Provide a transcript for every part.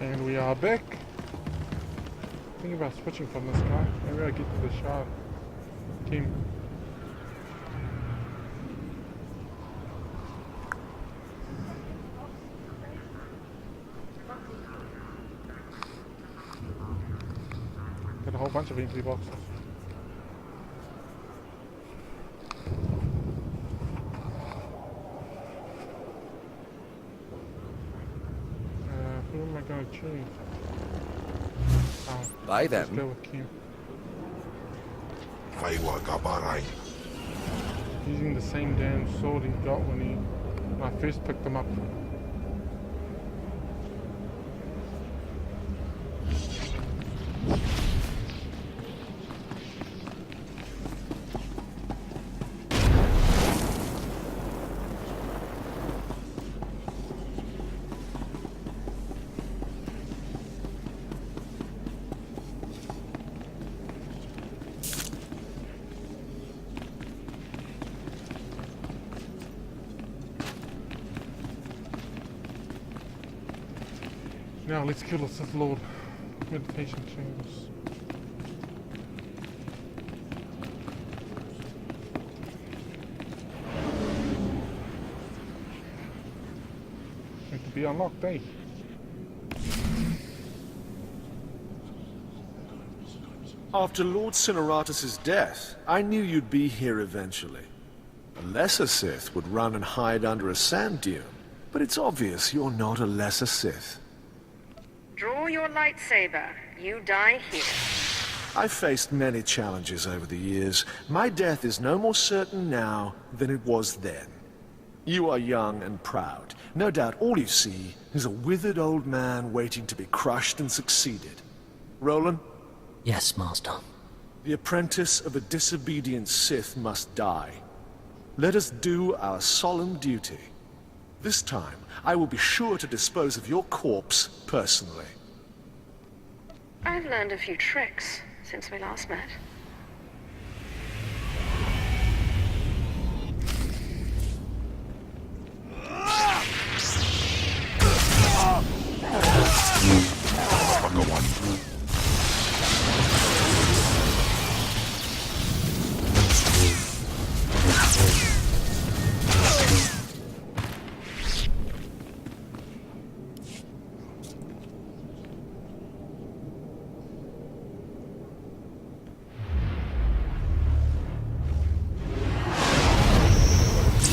And we are back. Thinking about switching from this guy. Maybe I get to the shard team. Got a whole bunch of empty boxes. Who am I going to choose? Buy them. Let's go with Kim. Using the same damn sword he got when I first picked him up. Now let's kill the Sith Lord. Meditation chambers. Need to be unlocked, eh? After Lord Cineratus' death, I knew you'd be here eventually. A lesser Sith would run and hide under a sand dune, but it's obvious you're not a lesser Sith. Draw your lightsaber. You die here. I've faced many challenges over the years. My death is no more certain now than it was then. You are young and proud. No doubt all you see is a withered old man waiting to be crushed and succeeded. Roland? Yes, Master. The apprentice of a disobedient Sith must die. Let us do our solemn duty. This time, I will be sure to dispose of your corpse personally. I've learned a few tricks since we last met.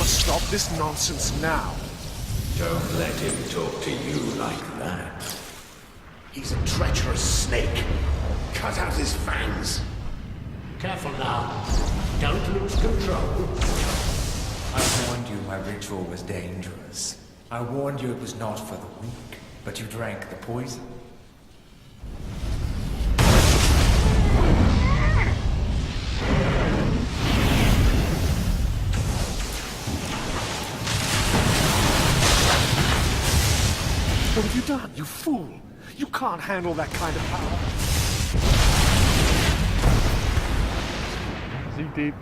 Stop this nonsense now. Don't let him talk to you like that. He's a treacherous snake. Cut out his fangs. Careful now. Don't lose control. I warned you my ritual was dangerous. I warned you it was not for the weak, but you drank the poison. What have you done, you fool? You can't handle that kind of power. Is he dead?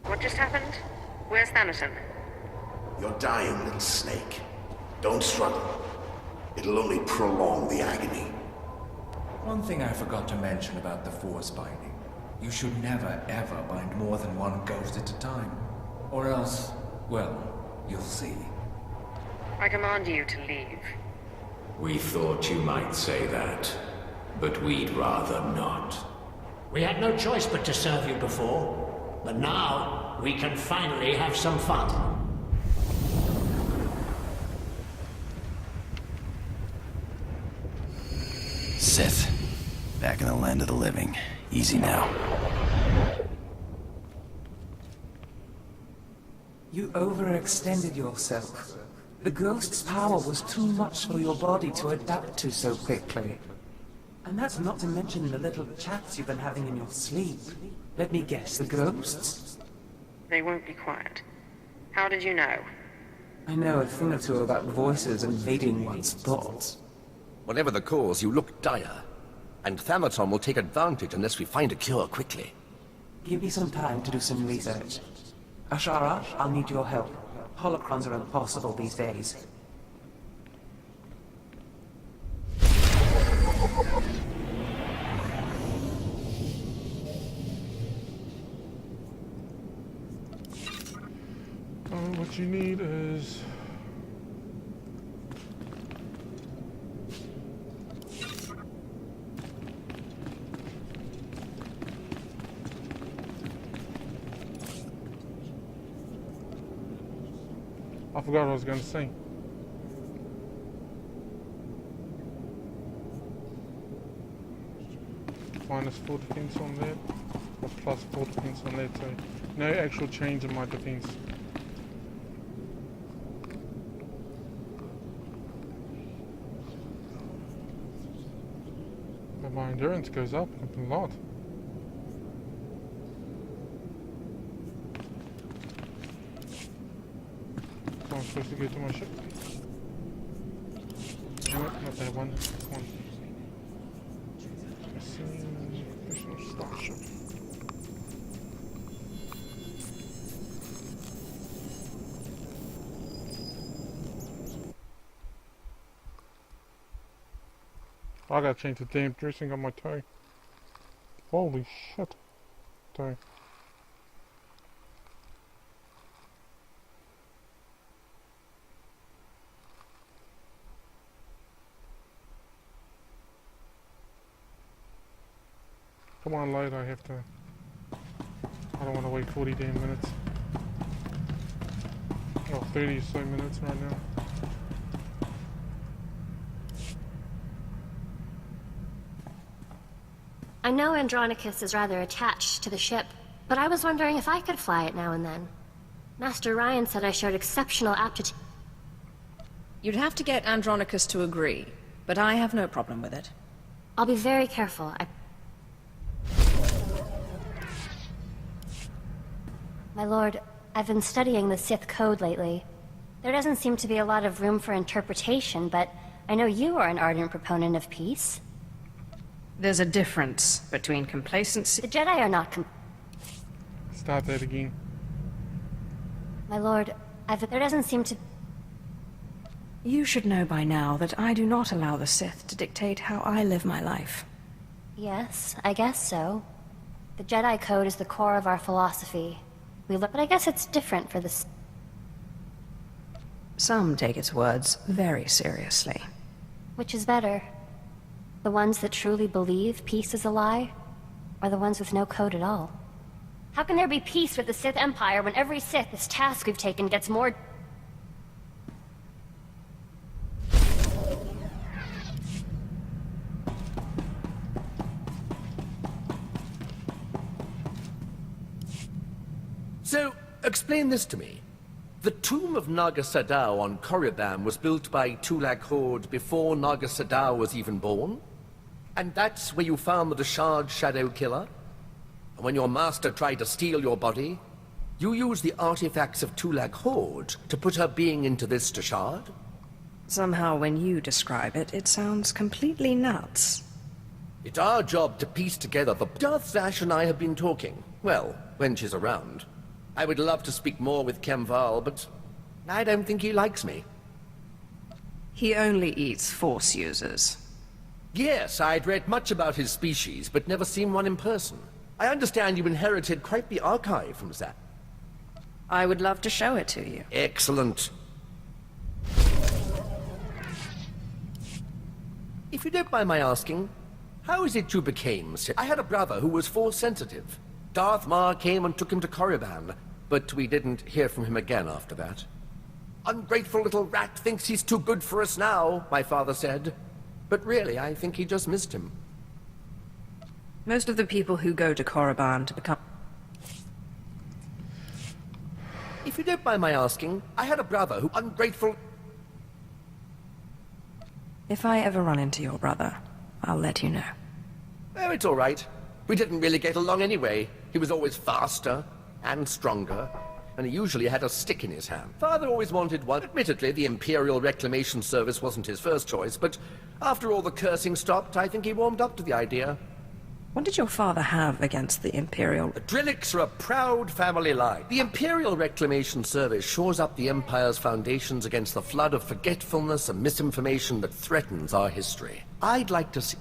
What just happened? Where's Thanaton? You're dying, little snake. Don't struggle. It'll only prolong the agony. One thing I forgot to mention about the Force binding. You should never, ever bind more than one ghost at a time. Or else, well, you'll see. I command you to leave. We thought you might say that, but we'd rather not. We had no choice but to serve you before, but now we can finally have some fun. Sith. Back in the land of the living. Easy now. You overextended yourself. The ghost's power was too much for your body to adapt to so quickly. And that's not to mention the little chats you've been having in your sleep. Let me guess, the ghosts? They won't be quiet. How did you know? I know a thing or two about voices invading one's thoughts. Whatever the cause, you look dire. And Thanaton will take advantage unless we find a cure quickly. Give me some time to do some research. Ashara, I'll need your help. Holocrons are impossible these days. What you need is... I forgot what I was going to say. Minus 4 defense on that, or plus 4 defense on that, so no actual change in my defense. But my endurance goes up a lot. So I'm supposed to go to my ship. No, not that one. This one. Professional starship. I gotta change the damn dressing on my toe. Holy shit. Toe. Come on, load, I have to... I don't want to wait 40 damn minutes. Oh, 30 so minutes right now. I know Andronicus is rather attached to the ship, but I was wondering if I could fly it now and then. Master Ryan said I showed exceptional aptitude. You'd have to get Andronicus to agree, but I have no problem with it. I'll be very careful. My lord, I've been studying the Sith code lately. There doesn't seem to be a lot of room for interpretation, but I know you are an ardent proponent of peace. There's a difference between complacency... The Jedi are not Start that again. My lord, there doesn't seem to... You should know by now that I do not allow the Sith to dictate how I live my life. Yes, I guess so. The Jedi code is the core of our philosophy. But I guess it's different for the... Some take its words very seriously. Which is better? The ones that truly believe peace is a lie? Or the ones with no code at all? How can there be peace with the Sith Empire when every Sith, this task we've taken, gets more... So, explain this to me. The tomb of Naga Sadao on Korriban was built by Tulak Horde before Naga Sadao was even born? And that's where you found the Dashard Shadow Killer? And when your master tried to steal your body, you used the artifacts of Tulak Horde to put her being into this Dashard? Somehow when you describe it, it sounds completely nuts. It's our job to piece together the... Darth Vash and I have been talking. Well, when she's around. I would love to speak more with Kemval, but I don't think he likes me. He only eats Force users. Yes, I'd read much about his species, but never seen one in person. I understand you inherited quite the archive from Zap. I would love to show it to you. Excellent. If you don't mind my asking, how is it you became Sith? I had a brother who was Force sensitive. Darth Maul came and took him to Korriban, but we didn't hear from him again after that. Ungrateful little rat thinks he's too good for us now, my father said. But really, I think he just missed him. Most of the people who go to Korriban to become... If you don't mind my asking, I had a brother who ungrateful... If I ever run into your brother, I'll let you know. Oh, it's all right. We didn't really get along anyway. He was always faster and stronger, and he usually had a stick in his hand. Father always wanted one. Admittedly, the Imperial Reclamation Service wasn't his first choice, but after all the cursing stopped, I think he warmed up to the idea. What did your father have against the Imperial? The Drillix are a proud family line. The Imperial Reclamation Service shores up the Empire's foundations against the flood of forgetfulness and misinformation that threatens our history. I'd like to see...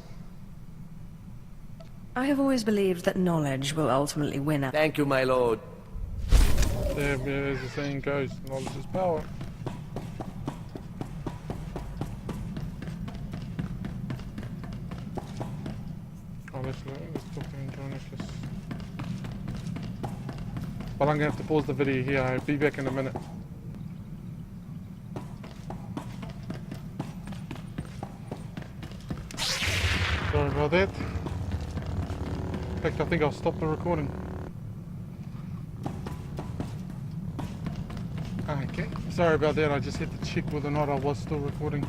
I have always believed that knowledge will ultimately win out. Thank you, my lord. Yeah, as the saying goes, knowledge is power. Oh, let's talk to Jonas. But I'm gonna have to pause the video here. I'll be back in a minute. Sorry about that. In fact, I think I'll stop the recording. Okay, sorry about that. I just had to check whether or not I was still recording.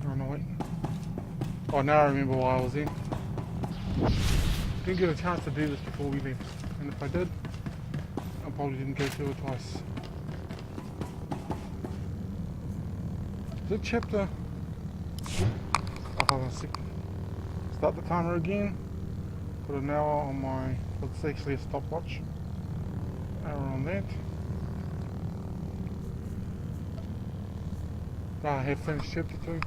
Oh no, wait. Oh, now I remember why I was in. Didn't get a chance to do this before we left, and if I did, I probably didn't go through it twice. Is it chapter? Oh, hold on a second. Start the timer again. Put an hour on my. It's actually a stopwatch. Hour on that. I have finished chapter 2.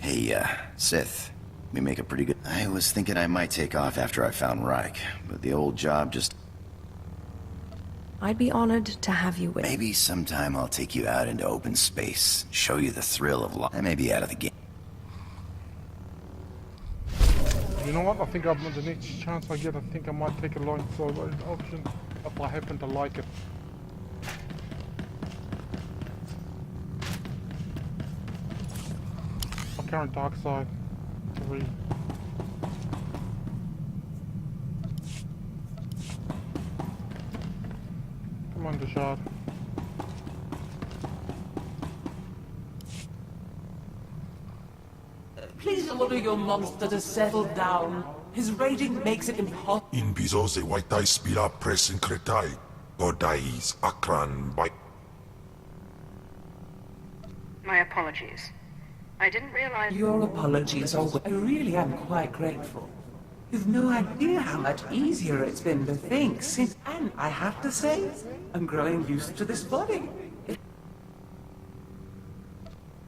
Hey, Sith. We make a pretty good... I was thinking I might take off after I found Reich, but the old job just... I'd be honored to have you with. Maybe sometime I'll take you out into open space, show you the thrill of life. I may be out of the game. You know what? I think the next chance I get, I think I might take a line solo option if I happen to like it. My current dark side 3. Come on, Deshard. Please order your monster to settle down. His raging makes it impossible. In bizoze waitai spira presin kretai. Godais akran by. My apologies. I didn't realize... Your apologies are... I really am quite grateful. You've no idea how much easier it's been to think since... And I have to say, I'm growing used to this body.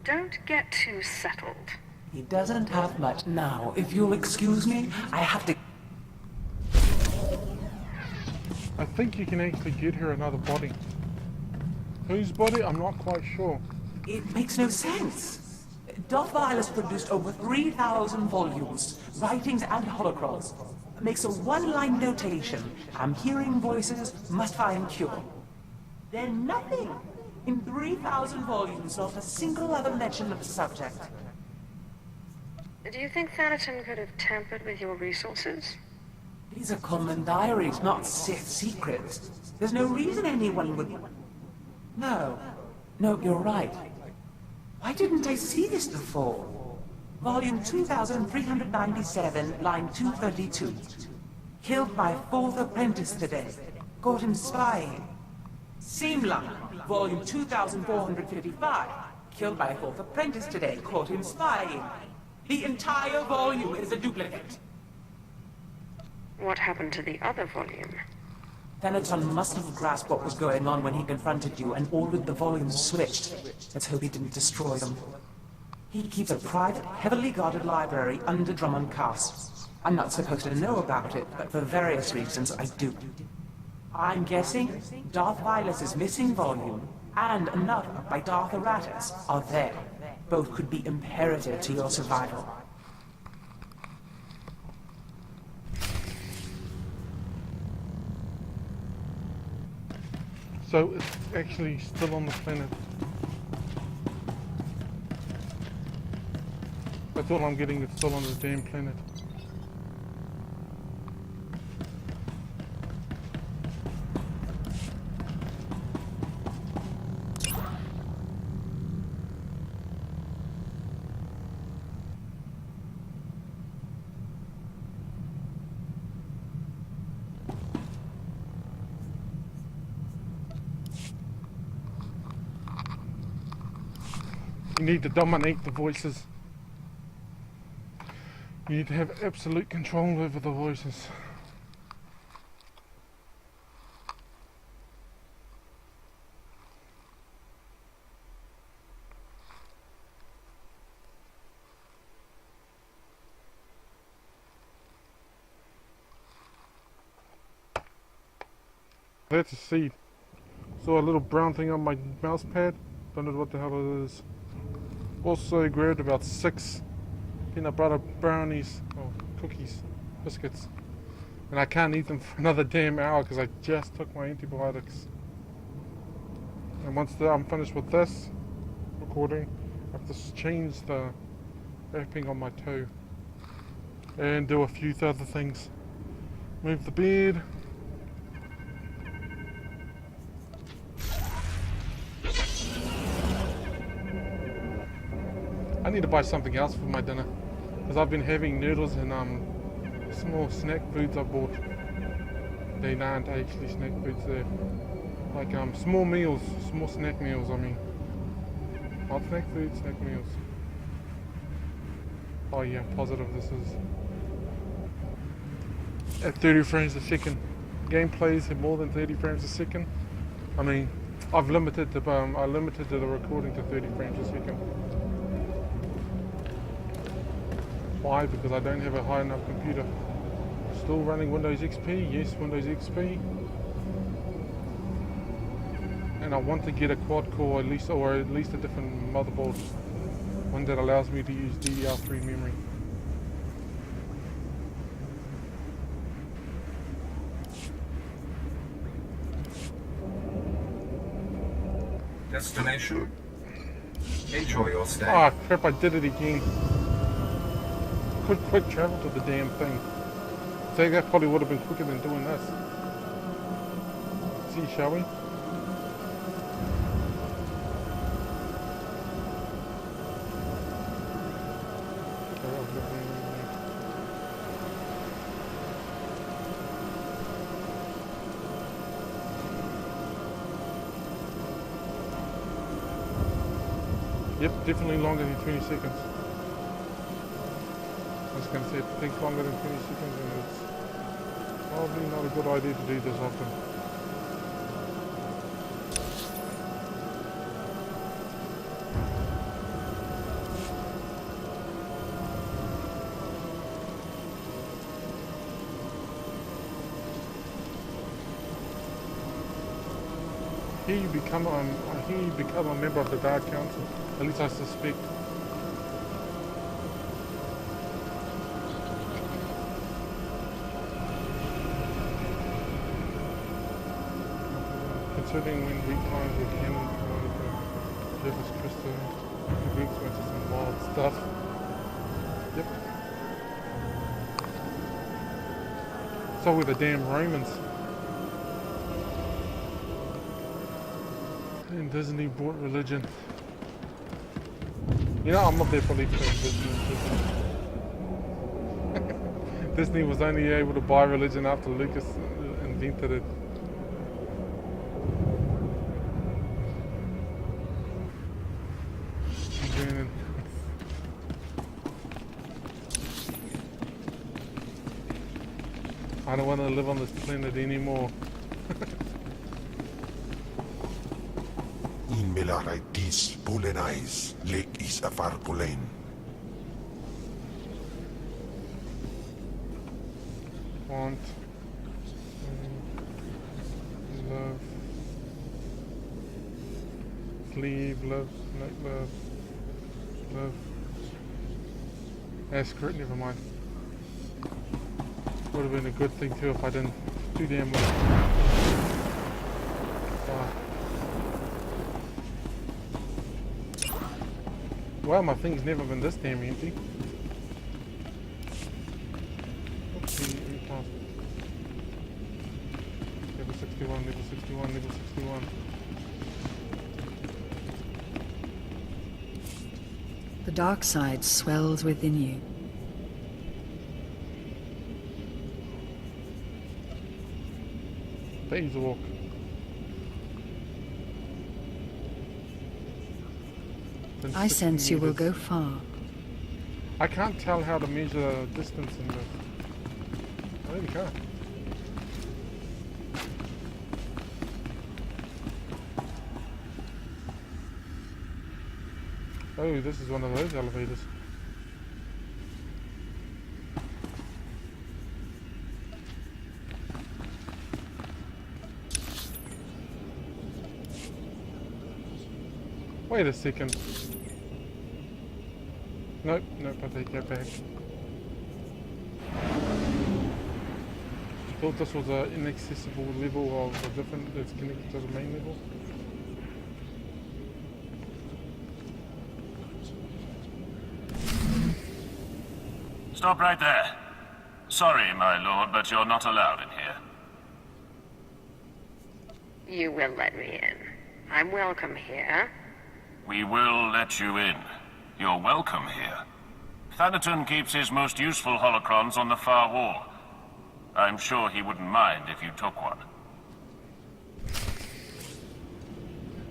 Don't get too settled. He doesn't have much. Now, if you'll excuse me, I have to... I think you can actually get her another body. Whose body? I'm not quite sure. It makes no sense. Darth Vader produced over 3,000 volumes, writings and holocrons. Makes a one-line notation. I'm hearing voices, must find cure. Then nothing. In 3,000 volumes, not a single other mention of the subject. Do you think Thanaton could have tampered with your resources? These are common diaries, not Sith secrets. There's no reason anyone would... No, you're right. Why didn't I see this before? Volume 2397, line 232. Killed my 4th apprentice today. Caught him spying. Seamline, volume 2455. Killed my 4th apprentice today. Caught him spying. The entire volume is a duplicate. What happened to the other volume? Thanaton must have grasped what was going on when he confronted you and ordered the volumes switched. Let's hope he didn't destroy them. He keeps a private, heavily guarded library under Drummond Castle. I'm not supposed to know about it, but for various reasons I do. I'm guessing Darth Vilus's missing volume and another by Darth Aratus are there. Both could be imperative to your survival. So it's actually still on the planet. That's all I'm getting, it's still on the damn planet. You need to dominate the voices. You need to have absolute control over the voices. That's a seed. Saw a little brown thing on my mouse pad. Don't know what the hell it is. Also grabbed about 6 peanut butter brownies, or cookies, biscuits. And I can't eat them for another damn hour because I just took my antibiotics. And once I'm finished with this recording, I have to change the wrapping on my toe. And do a few other things. Move the bed. I need to buy something else for my dinner because I've been having noodles and small snack foods I bought. They aren't actually snack foods, they're like small meals, small snack meals I mean. Not snack food, snack meals. Oh yeah, positive this is. At 30 frames a second. Gameplays at more than 30 frames a second. I mean, I've limited the recording to 30 frames a second. Why? Because I don't have a high enough computer. Still running Windows XP, yes, Windows XP. And I want to get a quad core at least, or at least a different motherboard. One that allows me to use DDR3 memory. Destination. Enjoy your stay. Ah crap, I did it again. Quick travel to the damn thing. So that probably would have been quicker than doing this. See, shall we? Yep, definitely longer than 20 seconds. I was going to say it takes longer than 20 seconds and it's probably not a good idea to do this often. I hear you become a member of the Dark Council. At least I suspect. Considering when weak times were canon for Jeffer's Crystal, the Greeks went to some wild stuff. Yep. So were the damn Romans. And Disney bought religion. You know, I'm not there for Disney. Disney was only able to buy religion after Lucas invented it. I don't want to live on this planet anymore. In Melaraitis, Bulenais, Lake is Afarkulen. Want, love, sleeve, love, like love, love. That's correct, never mind. Would have been a good thing too if I didn't too damn well. Well, my thing's never been this damn empty. Oopsie, level 61, level 61, level 61. The dark side swells within you. Phase walk. than I 60 sense you will meters. go far. I can't tell how to measure distance in this. I really can't. Oh, this is one of those elevators. Wait a second. Nope, nope, I take that back. I thought this was an inaccessible level of a different, that's connected to the main level. Stop right there. Sorry, my lord, but you're not allowed in here. You will let me in. I'm welcome here. We will let you in. You're welcome here. Thanaton keeps his most useful holocrons on the far wall. I'm sure he wouldn't mind if you took one.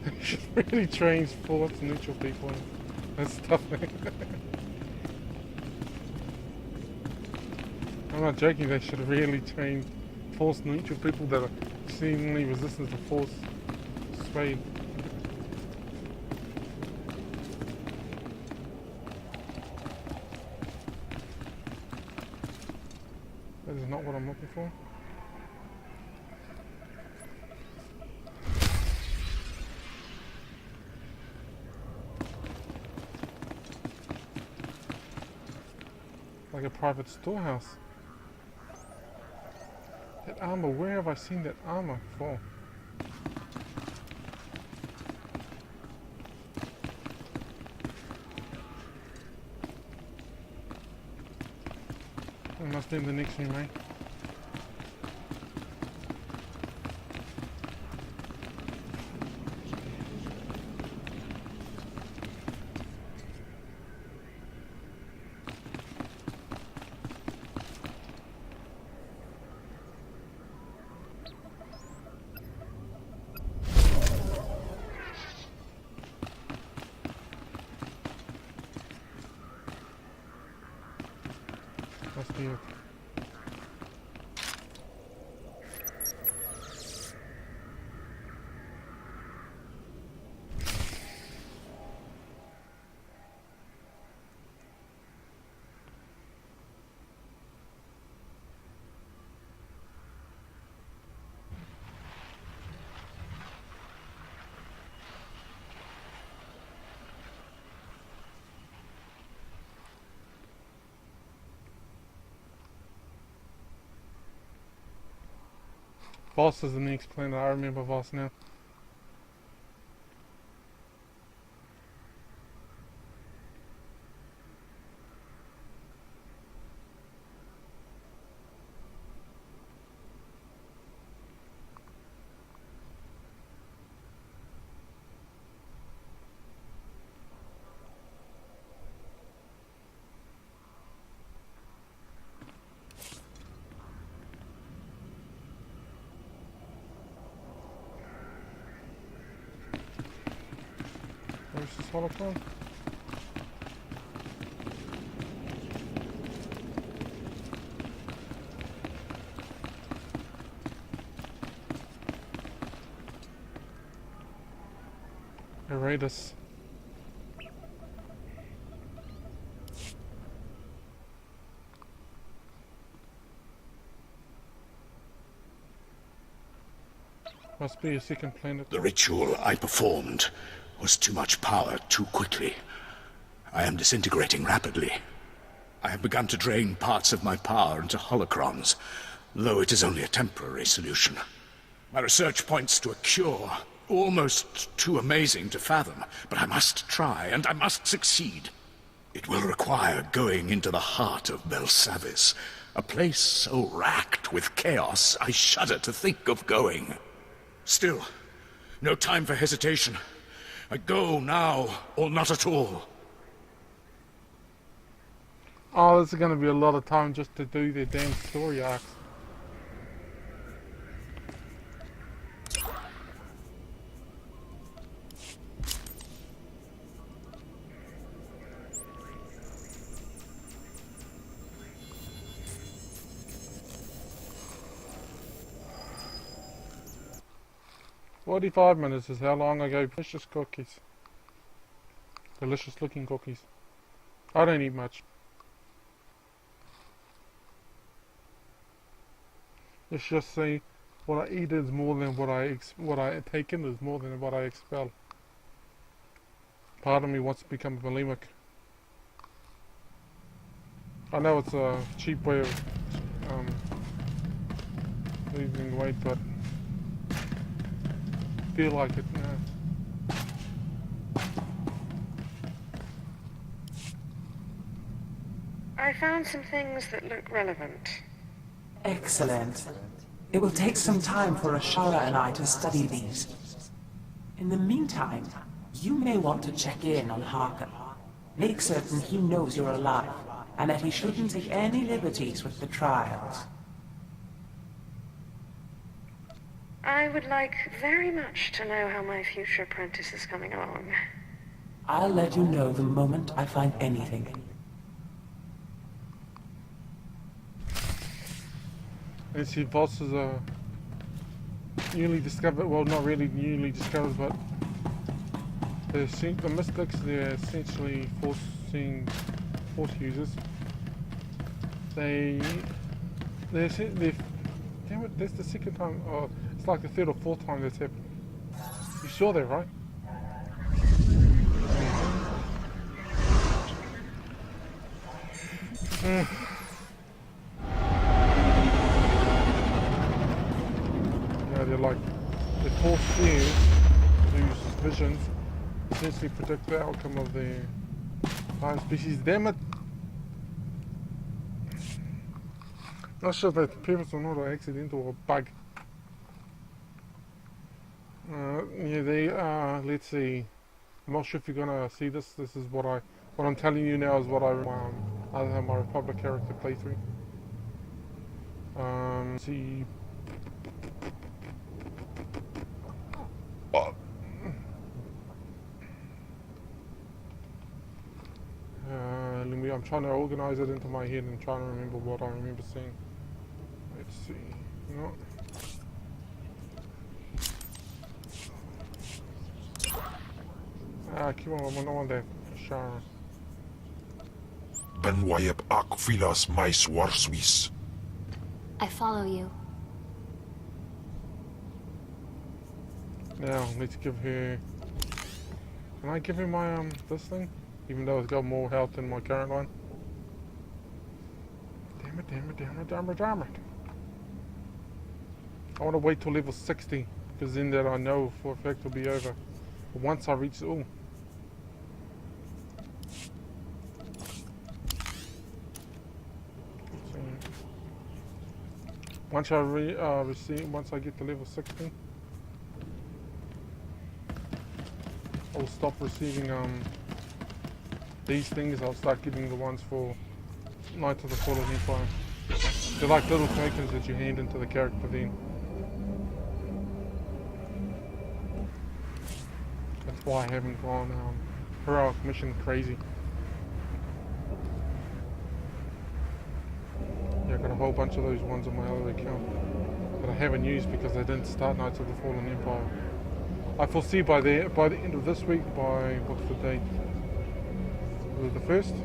They should really train force neutral people and stuff. I'm not joking, they should really train force neutral people that are seemingly resistant to force swayed. That is not what I'm looking for. Like a private storehouse. That armor, where have I seen that armor before? It must be in the next room, eh? Must be it. Voss is the next planet. I remember Voss now. Where's this holocron? Eratus. Must be a second planet. The ritual I performed was too much power too quickly. I am disintegrating rapidly. I have begun to drain parts of my power into holocrons, though it is only a temporary solution. My research points to a cure, almost too amazing to fathom, but I must try, and I must succeed. It will require going into the heart of Belsavis, a place so racked with chaos I shudder to think of going. Still, no time for hesitation. I go now, or not at all. Oh, this is going to be a lot of time just to do their damn story arcs. 45 minutes is how long I go. Delicious cookies. Delicious looking cookies. I don't eat much. Let's just say what I eat is more than what I take in is more than what I expel. Part of me wants to become bulimic. I know it's a cheap way of losing weight, but I feel like it now. I found some things that look relevant. Excellent. It will take some time for Ashara and I to study these. In the meantime, you may want to check in on Harker. Make certain he knows you're alive, and that he shouldn't take any liberties with the trials. I would like very much to know how my future apprentice is coming along. I'll let you know the moment I find anything. And see, Voss is a newly discovered, well, not really newly discovered, but the mystics, they're essentially force users. Damn it, that's the second time, it's like the third or fourth time that's happened. You saw that, right? They're force seers whose visions essentially predict the outcome of the entire species. Damn it! Not sure if that's purpose or not, or accidental or bug. Yeah, they are. Let's see. I'm not sure if you're gonna see this. This is what I'm telling you now is what I have my Republic character playthrough. See. I'm trying to organize it into my head and trying to remember what I remember seeing. Let's see. No. Come on, I want that. Sharon. Ben wayep ak filas mais warswis. I follow you. Now, let's give her... Can I give her my, this thing? Even though it's got more health than my current one. Damn it. I want to wait till level 60, because then that I know for a fact it'll be over. But once I reach... Ooh. Once I get to level 60, I'll stop receiving these things. I'll start getting the ones for Knights of the Fallen Empire. They're like little tokens that you hand into the character then. That's why I haven't gone heroic mission crazy. Yeah, I got a whole bunch of those ones on my other account that I haven't used because I didn't start Knights of the Fallen Empire. I foresee by the end of this week, by what's the date? Was it the 1st?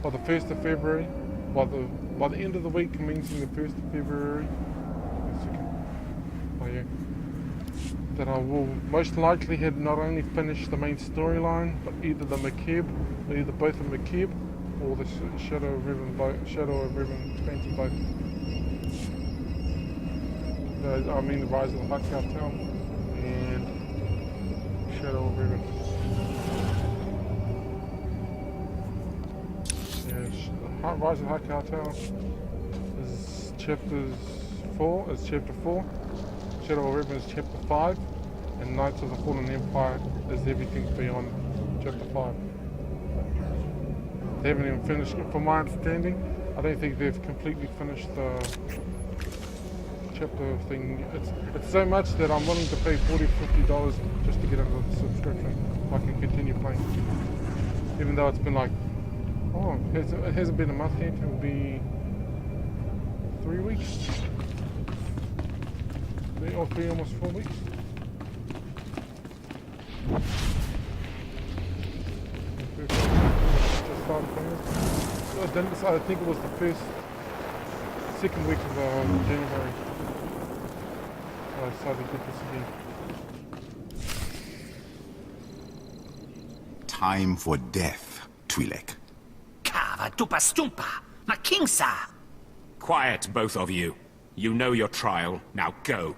By the 1st of February. By the end of the week commencing the 1st of February. Oh yeah. That I will most likely have not only finished the main storyline, but either the Makib, either both the Makib or the Shadow of Riven expansion both. I mean the Rise of the Hutt Cartel and Shadow of Riven. Yeah, Rise of the Hutt Cartel is chapter 4. Shadow of Riven is chapter 5, and Knights of the Fallen Empire is everything beyond chapter 5. They haven't even finished it, from my understanding. I don't think they've completely finished the chapter thing. It's so much that I'm willing to pay $40, $50 just to get into the subscription. I can continue playing. Even though it's been like, it hasn't been a month yet, it will be 3 weeks. almost 4 weeks. Just started playing. So then I think it was the second week of January. I decided to get this again. Time for death, Twi'lek. Kava tupa stumpa, ma kingsa. Quiet, both of you. You know your trial. Now go.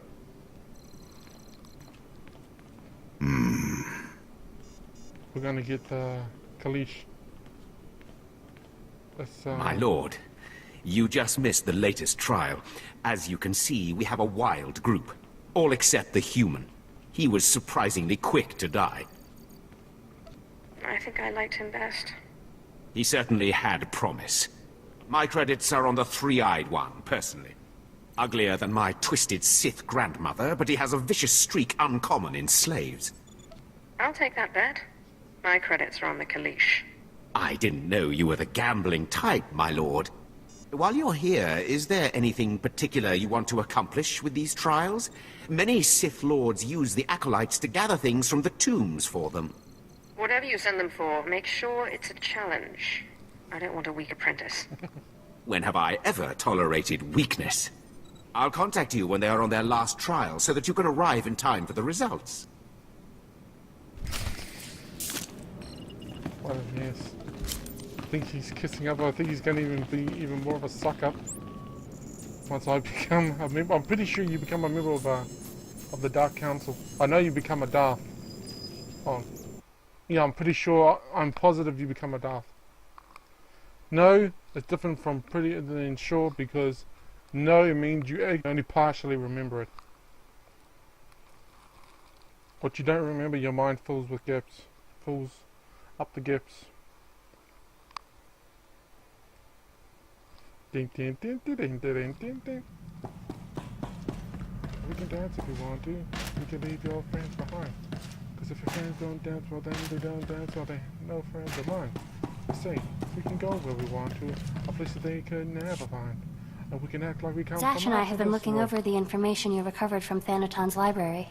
We're gonna get Kalish. My lord, you just missed the latest trial. As you can see, we have a wild group. All except the human. He was surprisingly quick to die. I think I liked him best. He certainly had promise. My credits are on the three-eyed one, personally. Uglier than my twisted Sith grandmother, but he has a vicious streak uncommon in slaves. I'll take that bet. My credits are on the Kalish. I didn't know you were the gambling type, my lord. While you're here, is there anything particular you want to accomplish with these trials? Many Sith lords use the acolytes to gather things from the tombs for them. Whatever you send them for, make sure it's a challenge. I don't want a weak apprentice. When have I ever tolerated weakness? I'll contact you when they are on their last trial, so that you can arrive in time for the results. What a mess. I think he's kissing up. I think he's going to even be even more of a suck-up once I become a member. I'm pretty sure you become a member of the Dark Council. I know you become a Darth. Oh. Yeah, I'm pretty sure, I'm positive you become a Darth. No, it's different from pretty than sure, because no means you only partially remember it. What you don't remember, your mind fills with gaps. Fills up the gaps. Ding ding ding ding ding ding ding ding. We can dance if we want to. We can leave your friends behind. Because if your friends don't dance, well then they don't dance, well they no friends of mine. See, we can go where we want to, a place that they could never find. And we can act like we come from Zash and I have been looking over the information you recovered from Thanaton's library.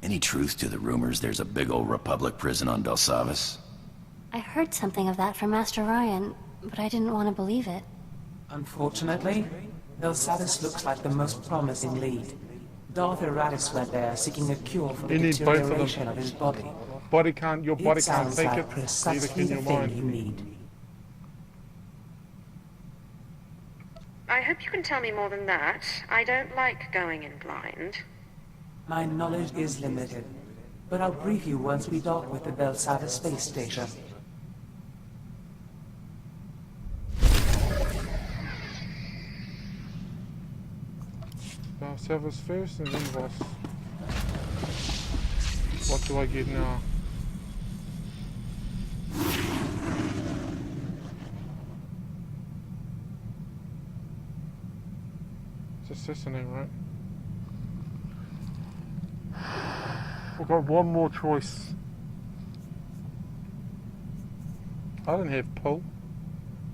Any truth to the rumors there's a big old Republic prison on Belsavis? I heard something of that from Master Ryan, but I didn't want to believe it. Unfortunately, Belsavis looks like the most promising lead. Darth Eratis went there seeking a cure for the deterioration of his body. Your body can't take it, precisely neither can your mind. You need. I hope you can tell me more than that. I don't like going in blind. My knowledge is limited, but I'll brief you once we dock with the Belsavis space station. Belsavis first and then Voss. What do I get now? It's assassinate, right? We've got one more choice. I don't have pull.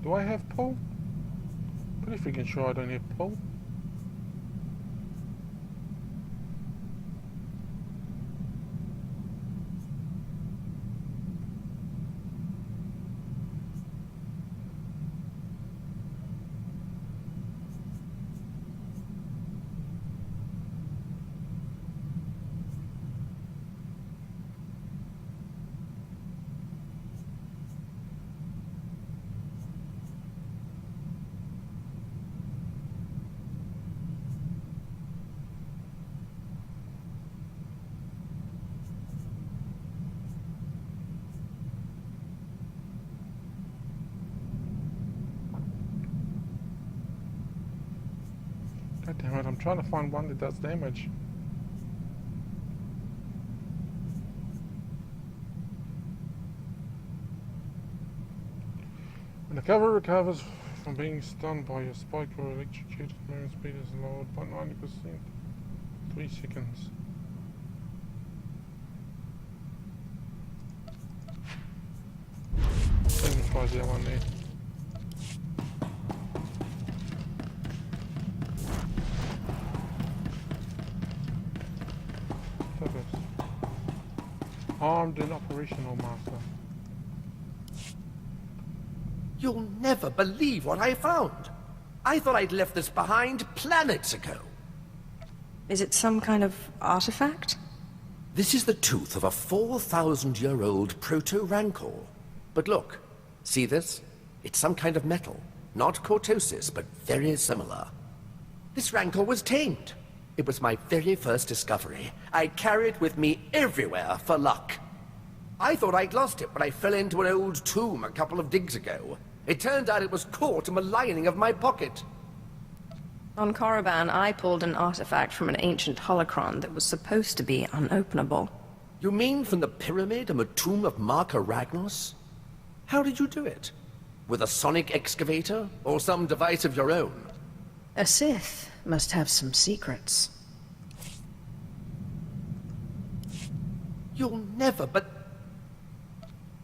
Do I have pull? Pretty freaking sure I don't have pull. God damn it, I'm trying to find one that does damage. When the cover recovers from being stunned by a spike or electrocuted, movement speed is lowered by 90%. 3 seconds. Let me try that one there. Armed and operational, Master. You'll never believe what I found. I thought I'd left this behind planets ago. Is it some kind of artifact? This is the tooth of a 4,000-year-old proto-rancor. But look, see this? It's some kind of metal. Not cortosis, but very similar. This rancor was tamed. It was my very first discovery. I carry it with me everywhere for luck. I thought I'd lost it when I fell into an old tomb a couple of digs ago. It turned out it was caught in the lining of my pocket. On Korriban, I pulled an artifact from an ancient holocron that was supposed to be unopenable. You mean from the pyramid and the tomb of Marka Ragnos? How did you do it? With a sonic excavator, or some device of your own? A Sith must have some secrets. You'll never, but...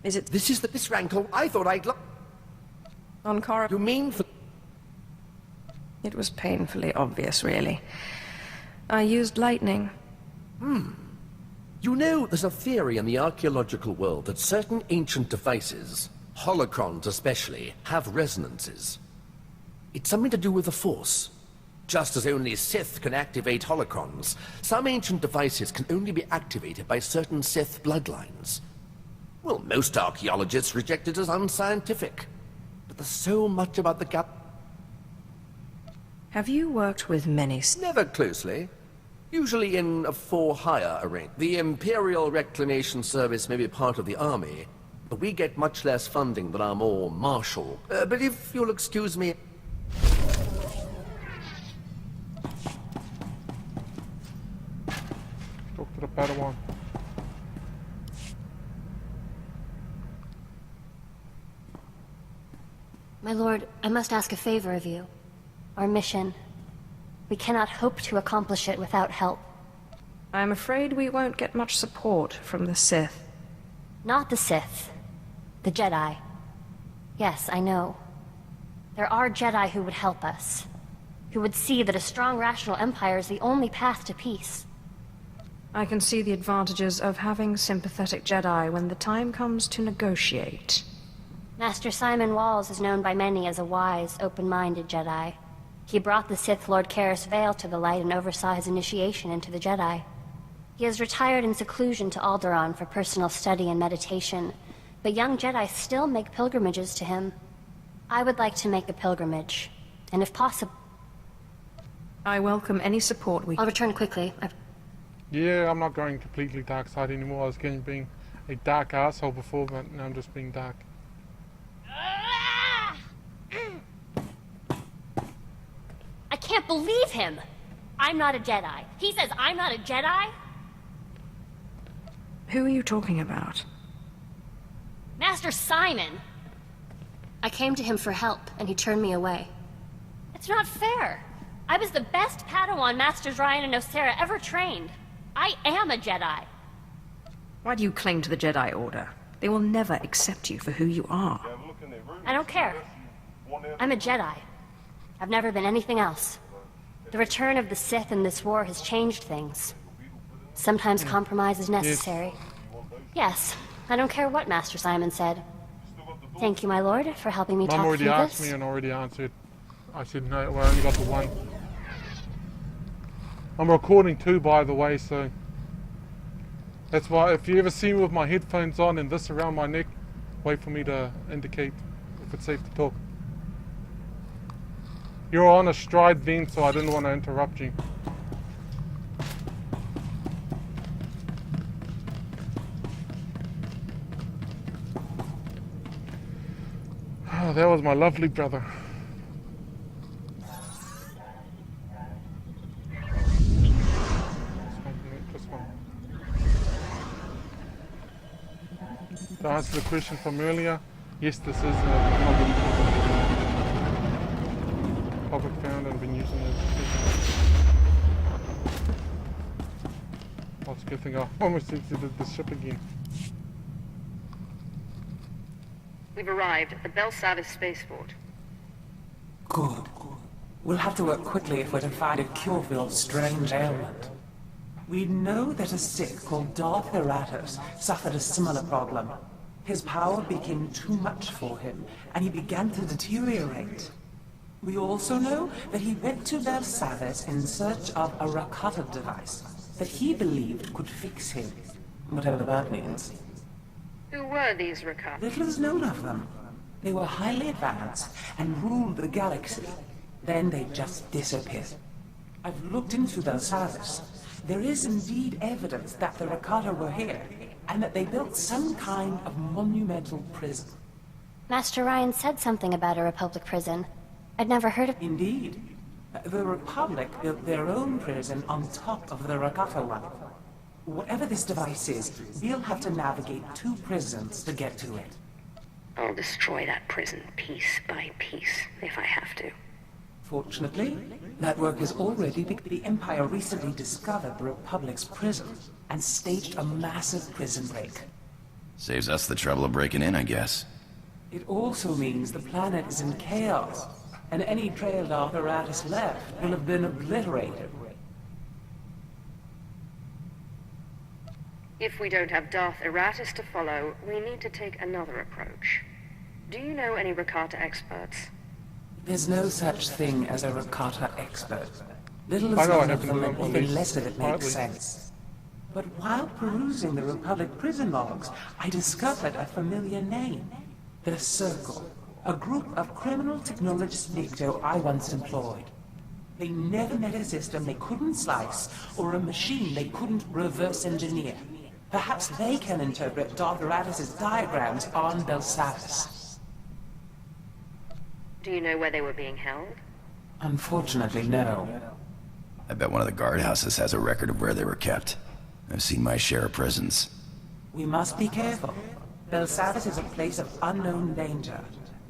Is it... This rancor, I thought I'd On Korriban... You mean for... It was painfully obvious, really. I used lightning. You know, there's a theory in the archaeological world that certain ancient devices, holocrons especially, have resonances. It's something to do with the Force. Just as only Sith can activate holocrons, some ancient devices can only be activated by certain Sith bloodlines. Well, most archaeologists reject it as unscientific. But there's so much about the gap. Have you worked with many... Never closely. Usually in a for-hire arrangement. The Imperial Reclamation Service may be part of the army, but we get much less funding than our more martial. But if you'll excuse me... Talk to the Padawan. My lord, I must ask a favor of you. Our mission. We cannot hope to accomplish it without help. I'm afraid we won't get much support from the Sith. Not the Sith. The Jedi. Yes, I know. There are Jedi who would help us. Who would see that a strong rational empire is the only path to peace. I can see the advantages of having sympathetic Jedi when the time comes to negotiate. Master Simon Walls is known by many as a wise, open-minded Jedi. He brought the Sith Lord Karis Vale to the light and oversaw his initiation into the Jedi. He has retired in seclusion to Alderaan for personal study and meditation, but young Jedi still make pilgrimages to him. I would like to make a pilgrimage, and if possible... I welcome any support we... I'll return quickly. Yeah, I'm not going completely dark side anymore. I was being a dark asshole before, but now I'm just being dark. I can't believe him! I'm not a Jedi. He says I'm not a Jedi? Who are you talking about? Master Simon! I came to him for help, and he turned me away. It's not fair. I was the best Padawan Masters Ryan and Nocera ever trained. I am a Jedi. Why do you cling to the Jedi Order? They will never accept you for who you are. I don't care. I'm a Jedi. I've never been anything else. The return of the Sith in this war has changed things. Sometimes compromise is necessary. Yes, I don't care what Master Simon said. Thank you, my lord, for helping me talk through this. Mom already asked me and already answered. I said no, well, I only got the one. I'm recording too, by the way, so... That's why, if you ever see me with my headphones on and this around my neck, wait for me to indicate if it's safe to talk. You're on a stride then, so I didn't want to interrupt you. Oh, that was my lovely brother. To answer the question from earlier, yes, this is a public found and been using it. Oh, it's a good thing I almost exited the ship again. We've arrived at the Belsavis spaceport. Good. We'll have to work quickly if we're to find a cure for your strange ailment. We know that a Sith called Darth Eratus suffered a similar problem. His power became too much for him, and he began to deteriorate. We also know that he went to Belsavis in search of a Rakata device that he believed could fix him, whatever that means. Who were these Rakata? Little is known of them. They were highly advanced and ruled the galaxy. Then they just disappeared. I've looked into Belsavis. There is indeed evidence that the Rakata were here, and that they built some kind of monumental prison. Master Ryan said something about a Republic prison. I'd never heard of... Indeed. The Republic built their own prison on top of the Rakata one. Whatever this device is, we'll have to navigate 2 prisons to get to it. I'll destroy that prison piece by piece, if I have to. Fortunately, that work is already begun. The Empire recently discovered the Republic's prison and staged a massive prison break. Saves us the trouble of breaking in, I guess. It also means the planet is in chaos, and any trail Darth Eratus left will have been obliterated. If we don't have Darth Eratus to follow, we need to take another approach. Do you know any Rakata experts? There's no such thing as a Rakata expert. Little I is know known I of have them, to and look at even least less of it makes partly. sense. But while perusing the Republic prison logs, I discovered a familiar name. The Circle, a group of criminal technologists Nikto I once employed. They never met a system they couldn't slice, or a machine they couldn't reverse engineer. Perhaps they can interpret Darth Eratus' diagrams on Belsavis. Do you know where they were being held? Unfortunately, no. I bet one of the guardhouses has a record of where they were kept. I've seen my share of prisons. We must be careful. Belsavis is a place of unknown danger.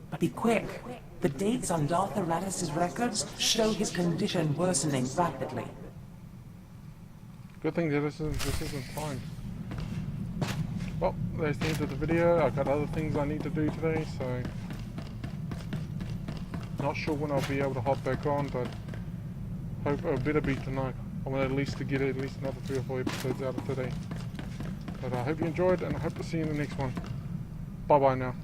But be quick. The dates on Darth Eratus' records show his condition worsening rapidly. Good thing that this isn't time. Well, there's the end of the video. I've got other things I need to do today, so... Not sure when I'll be able to hop back on, but... Hope it better be tonight. I want at least to get at least another 3 or 4 episodes out of today. But I hope you enjoyed, and I hope to see you in the next one. Bye bye now.